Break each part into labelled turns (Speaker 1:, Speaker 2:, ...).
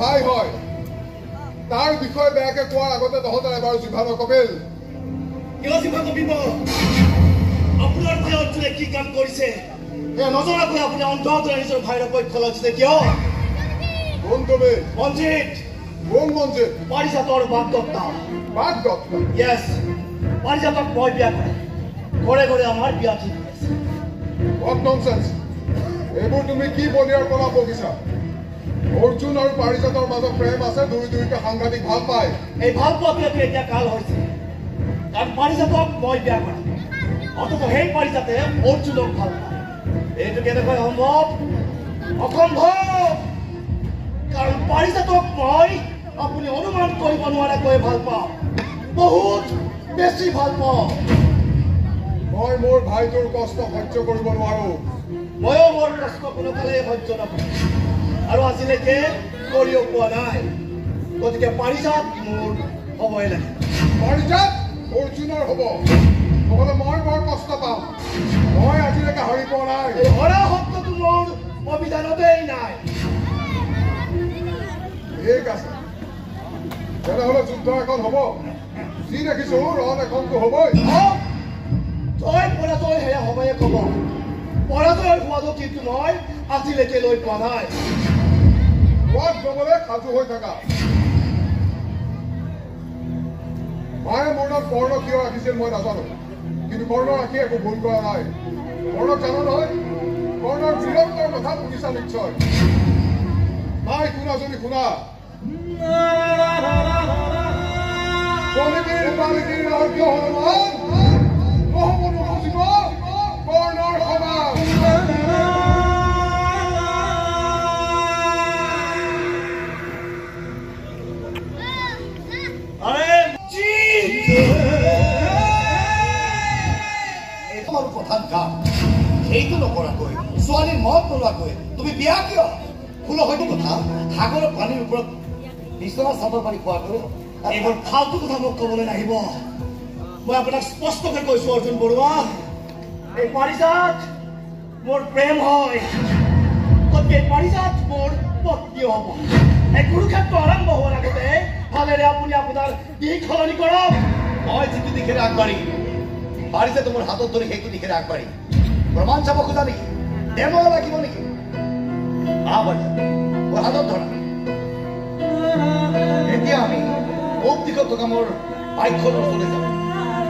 Speaker 1: ভাই হয় তাৰ বিষয়ে বেয়াকে কোৱাৰ আগতে তহঁতৰ এবাৰ জিভা নকপিল
Speaker 2: কিয় জিভা কপিব আপোনাৰ ভাই অৰ্জুনে কি কাম কৰিছে নজনাকৈ আপুনি অন্তৰতে নিজৰ ভাইৰ পক্ষ লৈছে কিয়
Speaker 1: কোন তুমি
Speaker 2: মঞ্জিত
Speaker 1: কোন মঞ্জিত
Speaker 2: পাৰিজাতৰ বাগদত্তা
Speaker 1: বাগদত্তা
Speaker 2: য়েছ পাৰিজাতক মই বিয়া কৰে ঘৰে ঘৰে আমাৰ বিয়া ঠিক হৈ আছে
Speaker 1: হোৱাট ননচেন্স এইবোৰ তুমি কি বলিয়াৰ পৰা বগিছা অৰ্জুন আৰু পাৰিজাতৰ মাজত প্ৰেম আছে দুয়োকে সাংঘাতিক ভাল পায়
Speaker 2: এই ভাল পোৱাটো এতিয়া কাল হৈছে কাৰণ পাৰিজাতক মই বিয়া কৰা অথচ সেই পাৰিজাতে অৰ্জুনক ভাল পায় এইটো কেনেকৈ সম্ভৱ অসম্ভৱ কাৰণ পাৰিজাতক মই আপুনি অনুমান কৰিব নোৱাৰাকৈ ভাল পাওঁ বহুত বেছি ভাল পাওঁ
Speaker 1: মই মোৰ ভাইটোৰ কষ্ট সহ্য কৰিব নোৱাৰো
Speaker 2: ময়ো মোৰ কষ্ট কোনোফালে সহ্য নকৰোঁ আৰু আজিলৈকে কৰিও পোৱা নাই গতিকে পাৰিজাত মোৰ হ'বই লাগে
Speaker 1: পাৰিজাত অৰ্জুনৰ হ'ব নহ'লে মই বৰ কষ্ট পাম মই আজিলৈকে হৰি পোৱা নাই
Speaker 2: এই হৰা শব্দটো মোৰ অভিধানতেই নাই
Speaker 1: ঠিক আছে তেনেহ'লে যুদ্ধ এখন হ'ব যি দেখিছো ৰণ এখনতো হ'বই
Speaker 2: জয় পৰাজয় সেয়া হ'বই ক'ব পৰাজয়ৰ সোৱাদো কিন্তু মই আজিলৈকে লৈ পোৱা নাই
Speaker 1: সোৱাদ ল'বলৈ সাজু হৈ থাকা মায়ে মোৰ নাম কৰ্ণ কিয় ৰাখিছিল মই নাজানো কিন্তু কৰ্ণ ৰাখি একো ভুল কৰা নাই কৰ্ণক জানো নহয় কৰ্ণৰ বীৰত্বৰ কথা শুনিছা নিশ্চয় নাই শুনা যদি শুনা কৰ্ণৰ সমান
Speaker 2: প্ৰধান কাম সেইটো নকৰাকৈ ছোৱালীৰ মত নোলোৱাকৈ তুমি বিয়া কিয় ফুল হয়তো কথা সাগৰৰ পানীৰ ওপৰত বিচনা চাদৰ পাৰি খোৱাকৈ এইবোৰ ফাল্টু কথা মোক ক'বলৈ নাহিব মই আপোনাক স্পষ্টকৈ কৈছো অৰ্জুন বৰুৱা এই পাৰিজাত মোৰ প্ৰেম হয় গতিকে এই পাৰিজাত মোৰ পত্নী হ'ব এই কুৰুক্ষেত্ৰ আৰম্ভ হোৱাৰ আগতে ভালেৰে আপুনি আপোনাৰ দিশ সলনি কৰক মই যিটো দিশেৰে আগবাঢ়ি পাৰিজাত মোৰ হাতত ধৰি সেইটো দিশেৰে আগবাঢ়ি প্ৰমাণ চাব খোজা নেকি দেৱ লাগিব নেকি মোৰ হাতত ধৰা এতিয়া আমি পূব দিশত থকা মোৰ বাইকখনৰ ওচৰলৈ যাম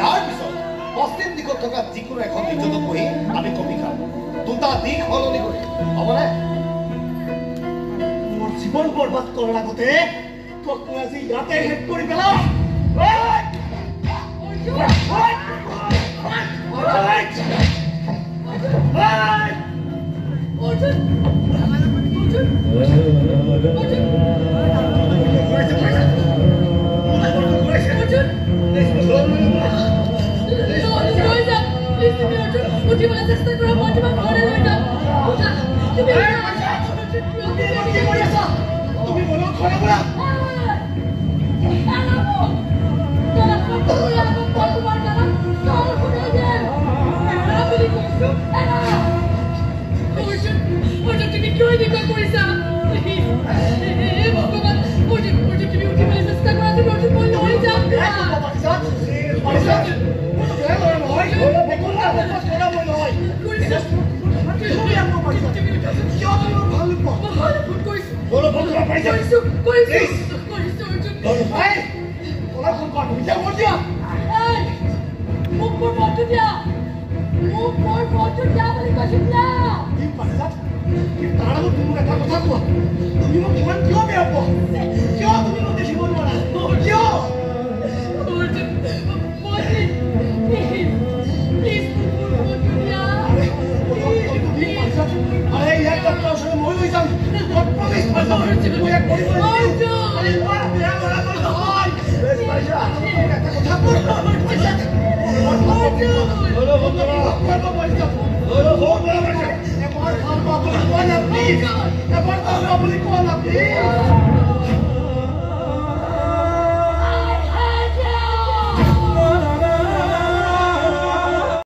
Speaker 2: তাৰপিছত পশ্চিম দিশত থকা যিকোনো এখন ৰিজৰ্টত বহি আমি কফি খাম দুটা দিশ সলনি কৰি হ'বনে মোৰ জীৱন বৰবাদ কৰাৰ আগতে তোক মই আজি ইয়াতে শেষ কৰি পেলাম তুমি মনত খৰা কৰা Please!